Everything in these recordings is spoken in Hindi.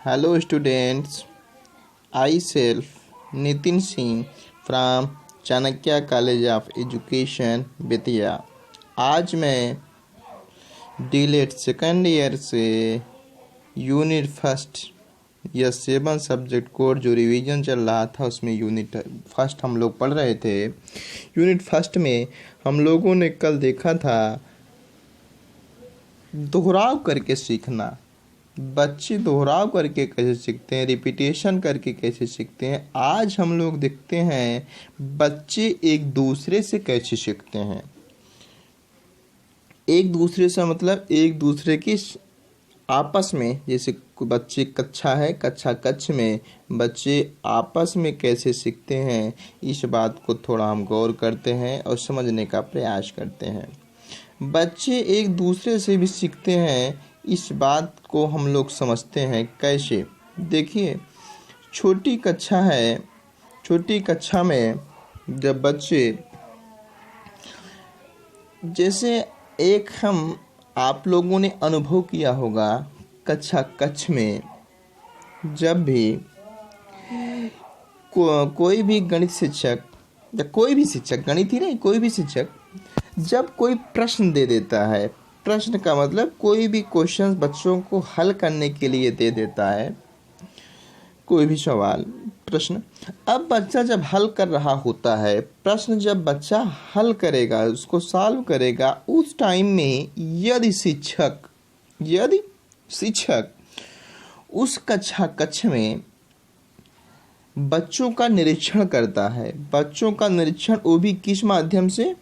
Hello students, I self Nitin Singh from Chanakya college of education Bettiah. आज मैं डीलेट सेकेंड ईयर से यूनिट फर्स्ट या 7 सब्जेक्ट कोड जो रिवीजन चल रहा था उसमें यूनिट फर्स्ट हम लोग पढ़ रहे थे। यूनिट फर्स्ट में हम लोगों ने कल देखा था दोहराव करके सीखना। बच्चे दोहराव करके कैसे सीखते हैं, रिपीटेशन करके कैसे सीखते हैं। आज हम लोग देखते हैं बच्चे एक दूसरे से कैसे सीखते हैं। एक दूसरे से मतलब एक दूसरे की आपस में, जैसे बच्चे कक्षा है, कक्षा कक्ष में बच्चे आपस में कैसे सीखते हैं, इस बात को थोड़ा हम गौर करते हैं और समझने का प्रयास करते हैं। बच्चे एक दूसरे से भी सीखते हैं, इस बात को हम लोग समझते हैं कैसे। देखिए, छोटी कक्षा है, छोटी कक्षा में जब बच्चे, जैसे एक हम आप लोगों ने अनुभव किया होगा कक्षा कक्ष में, जब भी कोई भी गणित शिक्षक या कोई भी शिक्षक, गणित ही नहीं कोई भी शिक्षक जब कोई प्रश्न दे देता है, प्रश्न का मतलब कोई भी क्वेश्चन बच्चों को हल करने के लिए दे देता है, कोई भी सवाल प्रश्न। अब बच्चा जब हल कर रहा होता है, प्रश्न जब बच्चा हल करेगा, उसको सॉल्व करेगा, उस टाइम में यदि शिक्षक उस कक्षा कक्ष में बच्चों का निरीक्षण करता है, बच्चों का निरीक्षण वो भी किस माध्यम से,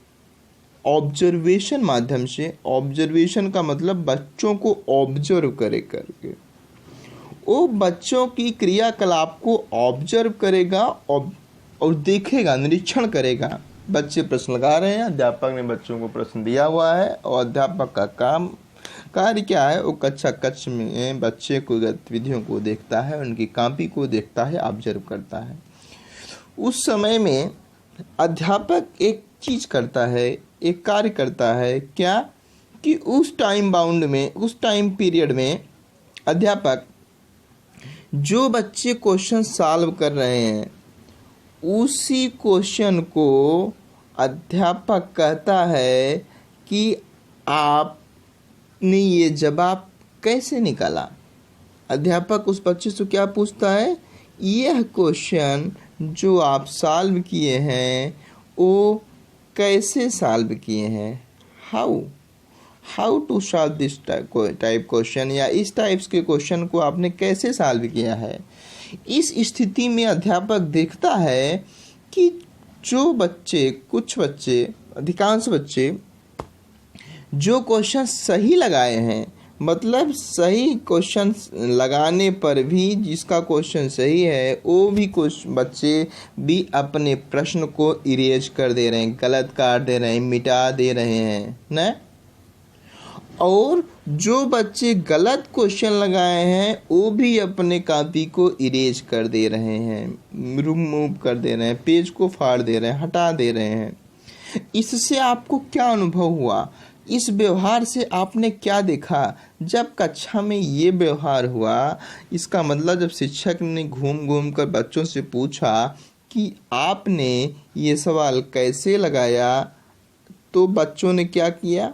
ऑब्जर्वेशन माध्यम से। ऑब्जर्वेशन का मतलब बच्चों को ऑब्जर्व करे करके, वो बच्चों की क्रियाकलाप को ऑब्जर्व करेगा और देखेगा, निरीक्षण करेगा। बच्चे प्रश्न लगा रहे हैं, अध्यापक ने बच्चों को प्रश्न दिया हुआ है और अध्यापक का कार्य क्या है, वो कक्षा कक्ष में बच्चे को गतिविधियों को देखता है, उनकी कॉपी को देखता है, ऑब्जर्व करता है। उस समय में अध्यापक एक चीज़ करता है, एक कार्य करता है, क्या कि उस टाइम बाउंड में, उस टाइम पीरियड में अध्यापक जो बच्चे क्वेश्चन सॉल्व कर रहे हैं उसी क्वेश्चन को अध्यापक कहता है कि आपने ये जवाब कैसे निकाला। अध्यापक उस बच्चे से क्या पूछता है, यह क्वेश्चन जो आप सॉल्व किए हैं वो कैसे सॉल्व किए हैं, how to solve this type question, या इस टाइप्स के क्वेश्चन को आपने कैसे सॉल्व किया है। इस स्थिति में अध्यापक देखता है कि जो बच्चे, कुछ बच्चे, अधिकांश बच्चे जो क्वेश्चन सही लगाए हैं, मतलब सही क्वेश्चन लगाने पर भी जिसका क्वेश्चन सही है वो भी कुछ बच्चे भी अपने प्रश्न को इरेज कर दे रहे हैं, गलत काट दे रहे हैं, मिटा दे रहे हैं ना। और जो बच्चे गलत क्वेश्चन लगाए हैं वो भी अपने कॉपी को इरेज कर दे रहे हैं, रिमूव कर दे रहे हैं, पेज को फाड़ दे रहे हैं, हटा दे रहे हैं। इससे आपको क्या अनुभव हुआ, इस व्यवहार से आपने क्या देखा। जब कक्षा में ये व्यवहार हुआ, इसका मतलब जब शिक्षक ने घूम घूम कर बच्चों से पूछा कि आपने ये सवाल कैसे लगाया, तो बच्चों ने क्या किया,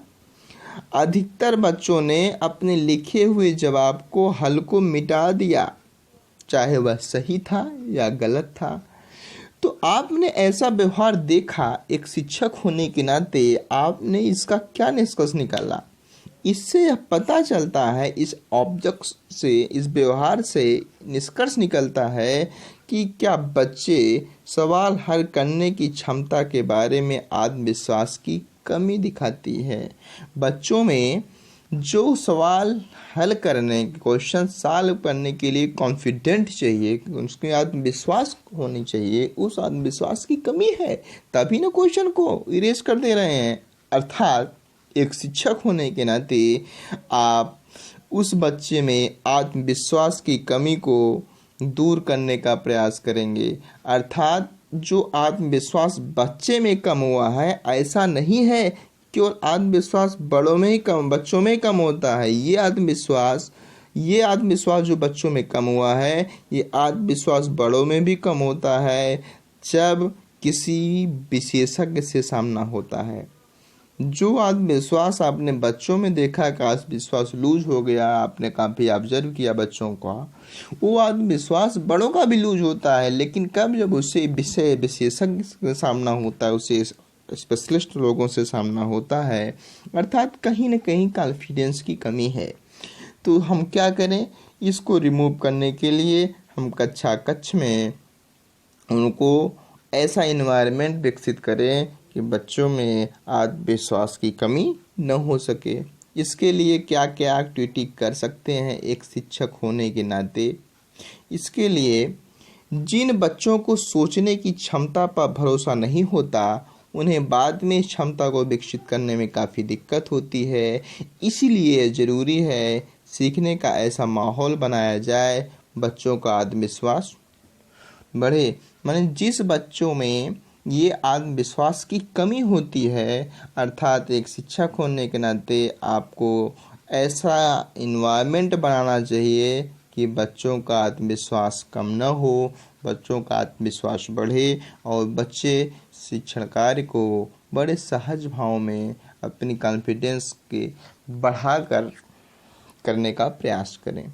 अधिकतर बच्चों ने अपने लिखे हुए जवाब को, हल को मिटा दिया, चाहे वह सही था या गलत था। तो आपने ऐसा व्यवहार देखा, एक शिक्षक होने के नाते आपने इसका क्या निष्कर्ष निकाला। इससे यह पता चलता है, इस ऑब्जेक्ट से, इस व्यवहार से निष्कर्ष निकलता है कि क्या बच्चे सवाल हल करने की क्षमता के बारे में आत्मविश्वास की कमी दिखाती है। बच्चों में जो सवाल हल करने, क्वेश्चन सॉल्व करने के लिए कॉन्फिडेंट चाहिए, उसके आत्मविश्वास होनी चाहिए, उस आत्मविश्वास की कमी है, तभी ना क्वेश्चन को इरेज कर दे रहे हैं। अर्थात एक शिक्षक होने के नाते आप उस बच्चे में आत्मविश्वास की कमी को दूर करने का प्रयास करेंगे। अर्थात जो आत्मविश्वास बच्चे में कम हुआ है, ऐसा नहीं है केवल आत्मविश्वास बड़ों में ही कम, बच्चों में ही कम होता है। ये आत्मविश्वास ये आत्मविश्वास जो बच्चों में कम हुआ है, ये आत्मविश्वास बड़ों में भी कम होता है जब किसी विशेषज्ञ से सामना होता है। जो आत्मविश्वास आपने बच्चों में देखा कि आत्मविश्वास लूज हो गया, आपने काफ़ी ऑब्जर्व किया बच्चों का, वो आत्मविश्वास बड़ों का भी लूज होता है। लेकिन कब जब उससे विशेषज्ञ का सामना होता है, उससे स्पेशलिस्ट लोगों से सामना होता है, अर्थात कहीं ना कहीं कॉन्फिडेंस की कमी है। तो हम क्या करें, इसको रिमूव करने के लिए हम कक्ष में उनको ऐसा इन्वायरमेंट विकसित करें कि बच्चों में आत्मविश्वास की कमी न हो सके। इसके लिए क्या क्या एक्टिविटी कर सकते हैं एक शिक्षक होने के नाते? इसके लिए जिन बच्चों को सोचने की क्षमता पर भरोसा नहीं होता, उन्हें बाद में इस क्षमता को विकसित करने में काफ़ी दिक्कत होती है। इसीलिए ज़रूरी है सीखने का ऐसा माहौल बनाया जाए बच्चों का आत्मविश्वास बढ़े। माने जिस बच्चों में ये आत्मविश्वास की कमी होती है, अर्थात एक शिक्षक होने के नाते आपको ऐसा इन्वायरमेंट बनाना चाहिए कि बच्चों का आत्मविश्वास कम न हो, बच्चों का आत्मविश्वास बढ़े और बच्चे शिक्षण कार्य को बड़े सहज भाव में अपनी कॉन्फिडेंस के बढ़ाकर करने का प्रयास करें।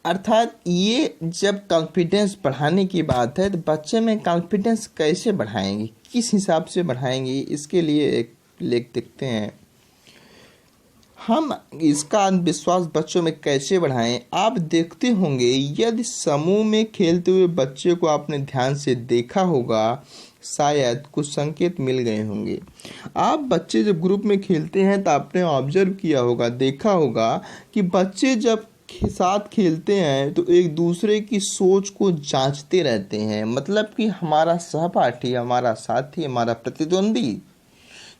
अर्थात ये जब कॉन्फिडेंस बढ़ाने की बात है, तो बच्चे में कॉन्फिडेंस कैसे बढ़ाएंगे, किस हिसाब से बढ़ाएंगे, इसके लिए एक लेख देखते हैं। हम इसका विश्वास बच्चों में कैसे बढ़ाएं? आप देखते होंगे यदि समूह में खेलते हुए बच्चे को आपने ध्यान से देखा होगा, शायद कुछ संकेत मिल गए होंगे। आप बच्चे जब ग्रुप में खेलते हैं तो आपने ऑब्जर्व किया होगा, देखा होगा कि बच्चे जब साथ खेलते हैं तो एक दूसरे की सोच को जांचते रहते हैं। मतलब कि हमारा सहपाठी, हमारा साथी, हमारा प्रतिद्वंदी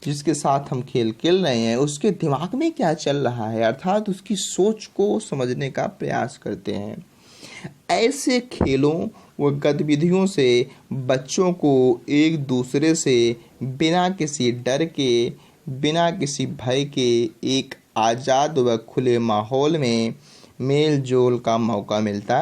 जिसके साथ हम खेल रहे हैं, उसके दिमाग में क्या चल रहा है, अर्थात उसकी सोच को समझने का प्रयास करते हैं। ऐसे खेलों व गतिविधियों से बच्चों को एक दूसरे से बिना किसी डर के, बिना किसी भय के एक आज़ाद व खुले माहौल में मेल जोल का मौका मिलता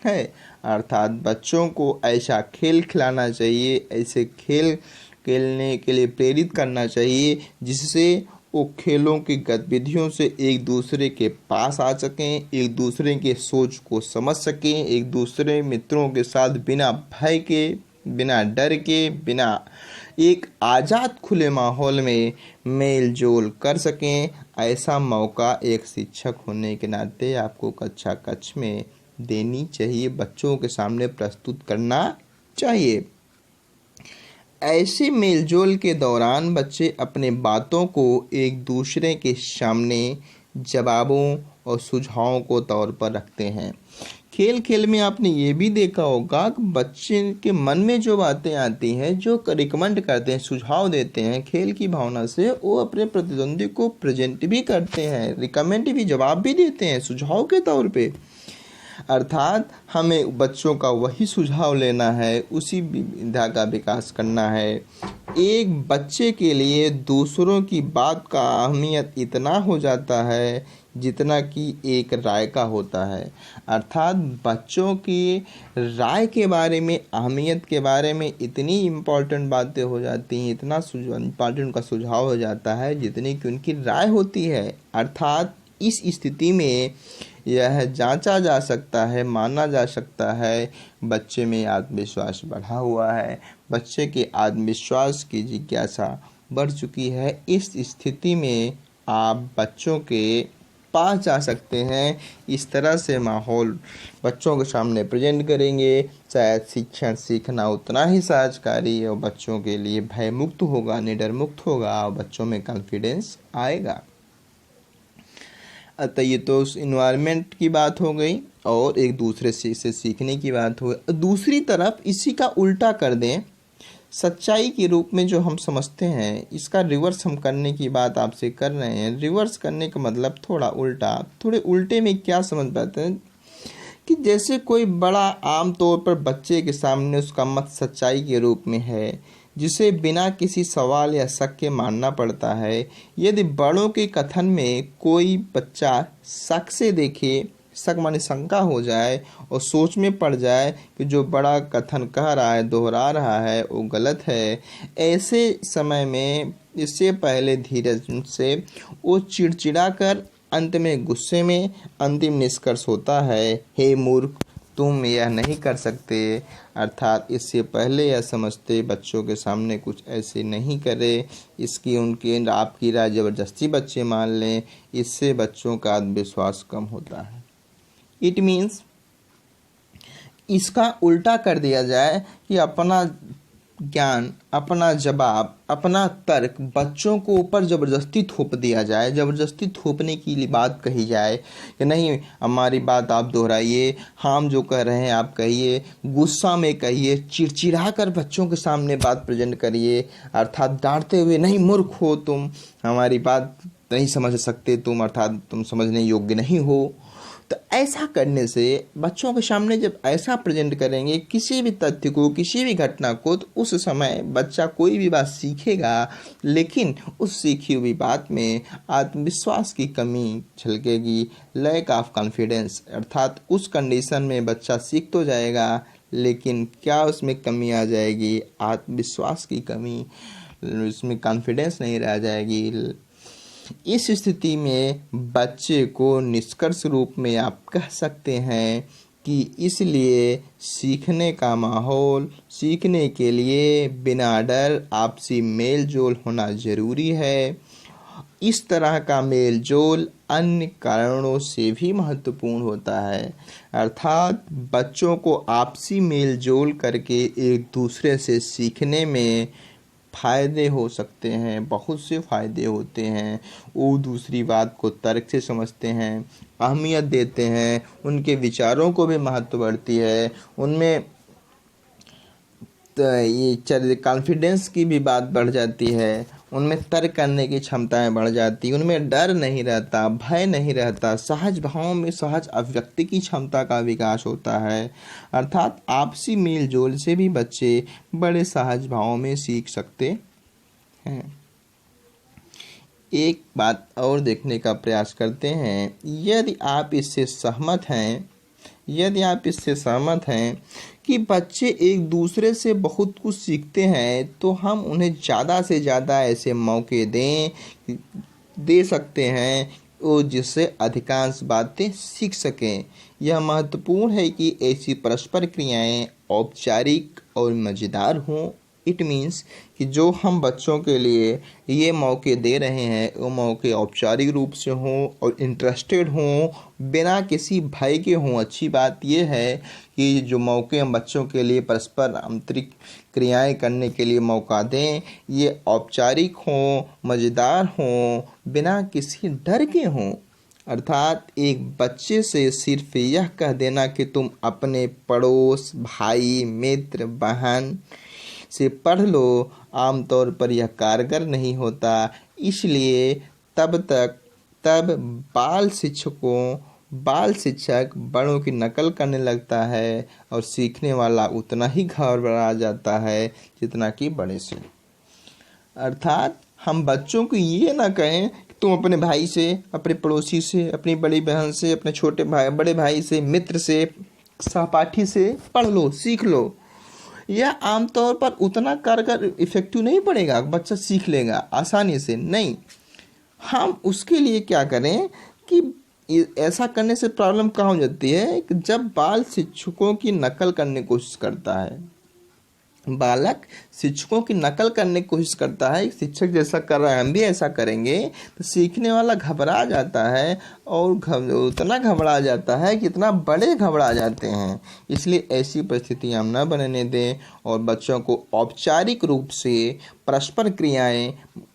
है। अर्थात बच्चों को ऐसा खेल खिलाना चाहिए, ऐसे खेल खेलने के लिए प्रेरित करना चाहिए जिससे वो खेलों की गतिविधियों से एक दूसरे के पास आ सकें, एक दूसरे के सोच को समझ सकें, एक दूसरे मित्रों के साथ बिना भय के, बिना डर के, बिना एक आज़ाद खुले माहौल में मेल जोल कर सकें। ऐसा मौका एक शिक्षक होने के नाते आपको कक्ष में देनी चाहिए, बच्चों के सामने प्रस्तुत करना चाहिए। ऐसे मेलजोल के दौरान बच्चे अपने बातों को एक दूसरे के सामने जवाबों और सुझावों को तौर पर रखते हैं। खेल खेल में आपने ये भी देखा होगा कि बच्चे के मन में जो बातें आती हैं, जो रिकमेंड करते हैं, सुझाव देते हैं, खेल की भावना से वो अपने प्रतिद्वंदी को प्रेजेंट भी करते हैं, रिकमेंड भी, जवाब भी देते हैं सुझाव के तौर पे। अर्थात हमें बच्चों का वही सुझाव लेना है, उसी विधा का विकास करना है। एक बच्चे के लिए दूसरों की बात का अहमियत इतना हो जाता है जितना कि एक राय का होता है। अर्थात बच्चों की राय के बारे में, अहमियत के बारे में इतनी इम्पोर्टेंट बातें हो जाती हैं, इतना इम्पोर्टेंट उनका सुझाव हो जाता है जितनी कि उनकी राय होती है। अर्थात इस स्थिति में यह जांचा जा सकता है, माना जा सकता है बच्चे में आत्मविश्वास बढ़ा हुआ है, बच्चे के आत्मविश्वास की जिज्ञासा बढ़ चुकी है। इस स्थिति में आप बच्चों के पास जा सकते हैं, इस तरह से माहौल बच्चों के सामने प्रेजेंट करेंगे, शायद शिक्षण सीखना उतना ही सहजकारी और बच्चों के लिए भय मुक्त होगा, निडर मुक्त होगा और बच्चों में कॉन्फिडेंस आएगा। अतः ये तो उस इन्वायरमेंट की बात हो गई और एक दूसरे से सीखने की बात हो गई। दूसरी तरफ इसी का उल्टा कर दें, सच्चाई के रूप में जो हम समझते हैं, इसका रिवर्स हम करने की बात आपसे कर रहे हैं। रिवर्स करने का मतलब थोड़ा उल्टा। थोड़े उल्टे में क्या समझ पाते हैं कि जैसे कोई बड़ा आम तौर पर बच्चे के सामने उसका मत सच्चाई के रूप में है, जिसे बिना किसी सवाल या शक के मानना पड़ता है। यदि बड़ों के कथन में कोई बच्चा शक से देखे, शक माने शंका हो जाए और सोच में पड़ जाए कि जो बड़ा कथन कह रहा है, दोहरा रहा है, वो गलत है, ऐसे समय में इससे पहले धीरज से वो चिड़चिड़ा कर अंत में गुस्से में अंतिम निष्कर्ष होता है, हे मूर्ख, तुम यह नहीं कर सकते। अर्थात इससे पहले यह समझते बच्चों के सामने कुछ ऐसे नहीं करे, इसकी उनकी आपकी राय ज़बरदस्ती बच्चे मान लें, इससे बच्चों का आत्मविश्वास कम होता है। इट मीन्स इसका उल्टा कर दिया जाए कि अपना ज्ञान, अपना जवाब, अपना तर्क बच्चों को ऊपर ज़बरदस्ती थोप दिया जाए, ज़बरदस्ती थोपने की लिए बात कही जाए कि नहीं, हमारी बात आप दोहराइए, हम जो कह रहे हैं आप कहिए, गुस्सा में कहिए, चिड़चिड़ा कर बच्चों के सामने बात प्रेजेंट करिए, अर्थात डांटते हुए, नहीं मूर्ख हो तुम, हमारी बात नहीं समझ सकते तुम, अर्थात तुम समझने योग्य नहीं हो। तो ऐसा करने से बच्चों के सामने जब ऐसा प्रेजेंट करेंगे किसी भी तथ्य को, किसी भी घटना को, तो उस समय बच्चा कोई भी बात सीखेगा, लेकिन उस सीखी हुई बात में आत्मविश्वास की कमी झलकेगी, लैक ऑफ कॉन्फिडेंस। अर्थात उस कंडीशन में बच्चा सीख तो जाएगा, लेकिन क्या उसमें कमी आ जाएगी, आत्मविश्वास की कमी, उसमें कॉन्फिडेंस नहीं रह जाएगी। इस स्थिति में बच्चे को निष्कर्ष रूप में आप कह सकते हैं कि इसलिए सीखने का माहौल, सीखने के लिए बिना डर आपसी मेल जोल होना ज़रूरी है। इस तरह का मेल जोल अन्य कारणों से भी महत्वपूर्ण होता है, अर्थात बच्चों को आपसी मेल जोल करके एक दूसरे से सीखने में फ़ायदे हो सकते हैं, बहुत से फ़ायदे होते हैं। वो दूसरी बात को तर्क से समझते हैं, अहमियत देते हैं, उनके विचारों को भी महत्व बढ़ती है, उनमें ये कॉन्फिडेंस की भी बात बढ़ जाती है, उनमें तर्क करने की क्षमताएं बढ़ जाती हैं, उनमें डर नहीं रहता, भय नहीं रहता, सहज भाव में सहज अभिव्यक्ति की क्षमता का विकास होता है। अर्थात आपसी मेल जोल से भी बच्चे बड़े सहज भाव में सीख सकते हैं। एक बात और देखने का प्रयास करते हैं, यदि आप इससे सहमत हैं कि बच्चे एक दूसरे से बहुत कुछ सीखते हैं, तो हम उन्हें ज़्यादा से ज़्यादा ऐसे मौके दे सकते हैं और जिससे अधिकांश बातें सीख सकें। यह महत्वपूर्ण है कि ऐसी परस्पर क्रियाएं औपचारिक और मज़ेदार हों। इट मीन्स कि जो हम बच्चों के लिए ये मौके दे रहे हैं, वो मौके औपचारिक रूप से हों और इंटरेस्टेड हों, बिना किसी भय के हों। अच्छी बात यह है कि जो मौके हम बच्चों के लिए परस्पर आंतरिक क्रियाएं करने के लिए मौका दें, ये औपचारिक हों, मज़ेदार हों, बिना किसी डर के हों। अर्थात एक बच्चे से सिर्फ यह कह देना कि तुम अपने पड़ोस, भाई, मित्र, बहन से पढ़ लो, आमतौर पर यह कारगर नहीं होता। इसलिए तब बाल शिक्षक बड़ों की नकल करने लगता है और सीखने वाला उतना ही घबरा जाता है जितना कि बड़े से। अर्थात हम बच्चों को ये ना कहें कि तुम अपने भाई से, अपने पड़ोसी से, अपनी बड़ी बहन से, अपने छोटे भाई, बड़े भाई से, मित्र से, सहपाठी से पढ़ लो, सीख लो। यह आमतौर पर उतना कारगर इफेक्टिव नहीं पड़ेगा, बच्चा सीख लेगा आसानी से, नहीं। हम उसके लिए क्या करें कि ऐसा करने से प्रॉब्लम कहाँ हो जाती है कि जब बाल शिक्षकों की नकल करने की कोशिश करता है, बालक शिक्षकों की नकल करने की कोशिश करता है, शिक्षक जैसा कर रहा है हम भी ऐसा करेंगे, तो सीखने वाला घबरा जाता है और उतना घबरा जाता है कि इतना बड़े घबरा जाते हैं। इसलिए ऐसी परिस्थिति हम न बनने दें और बच्चों को औपचारिक रूप से परस्पर क्रियाएं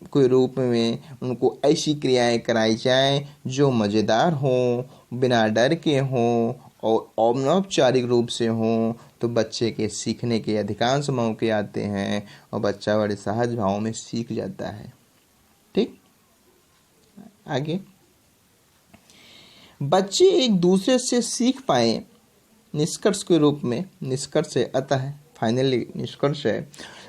के रूप में उनको ऐसी क्रियाएं कराई जाएं जो मज़ेदार हों, बिना डर के हों और अनौपचारिक रूप से हों, तो बच्चे के सीखने के अधिकांश मौके आते हैं और बच्चा बड़े सहज भाव में सीख जाता है। ठीक, आगे बच्चे एक दूसरे से सीख पाए, निष्कर्ष के रूप में, निष्कर्ष है अतः फाइनली निष्कर्ष है,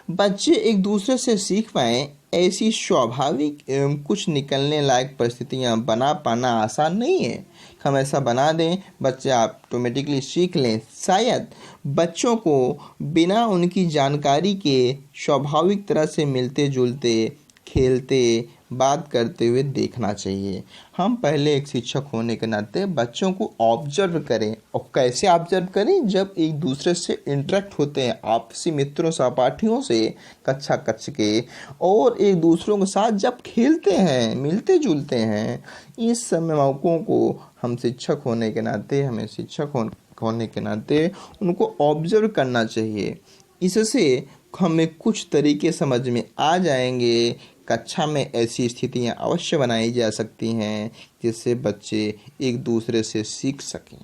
बच्चे एक दूसरे से सीख पाएं, ऐसी स्वाभाविक एवं कुछ निकलने लायक परिस्थितियां बना पाना आसान नहीं है। हम ऐसा बना दें बच्चे ऑटोमेटिकली सीख लें। शायद बच्चों को बिना उनकी जानकारी के स्वाभाविक तरह से मिलते जुलते, खेलते, बात करते हुए देखना चाहिए। हम पहले एक शिक्षक होने के नाते बच्चों को ऑब्जर्व करें। और कैसे ऑब्जर्व करें? जब एक दूसरे से इंटरेक्ट होते हैं, आपसी मित्रों सहपाठियों से कक्षा कक्ष के, और एक दूसरों के साथ जब खेलते हैं, मिलते जुलते हैं, इस समय मौक़ों को हम शिक्षक होने के नाते, हमें शिक्षक होने के नाते उनको ऑब्जर्व करना चाहिए। इससे हमें कुछ तरीके समझ में आ जाएंगे। कक्षा में ऐसी स्थितियां अवश्य बनाई जा सकती हैं जिससे बच्चे एक दूसरे से सीख सकें।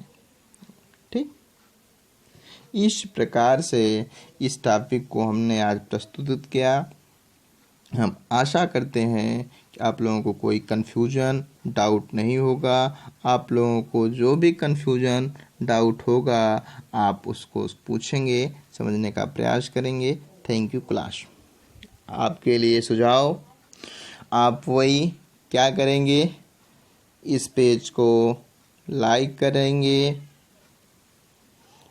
ठीक, इस प्रकार से इस टॉपिक को हमने आज प्रस्तुत किया। हम आशा करते हैं कि आप लोगों को कोई कन्फ्यूजन, डाउट नहीं होगा। आप लोगों को जो भी कन्फ्यूजन, डाउट होगा, आप उसको पूछेंगे, समझने का प्रयास करेंगे। Thank you class. आपके लिए सुझाव, आप वही क्या करेंगे, इस पेज को लाइक करेंगे,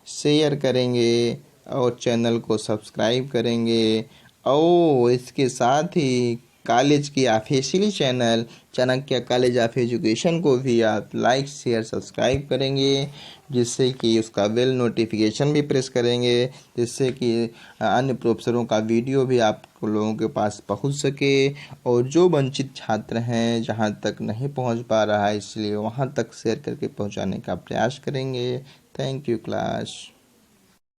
शेयर करेंगे और चैनल को सब्सक्राइब करेंगे। और इसके साथ ही कॉलेज की official channel Chanakya college of education को भी आप लाइक, शेयर, सब्सक्राइब करेंगे, जिससे कि उसका बेल नोटिफिकेशन भी प्रेस करेंगे, जिससे कि अन्य प्रोफेसरों का वीडियो भी आप लोगों के पास पहुंच सके। और जो वंचित छात्र हैं, जहां तक नहीं पहुंच पा रहा है, इसलिए वहां तक शेयर करके पहुंचाने का प्रयास करेंगे। Thank you class.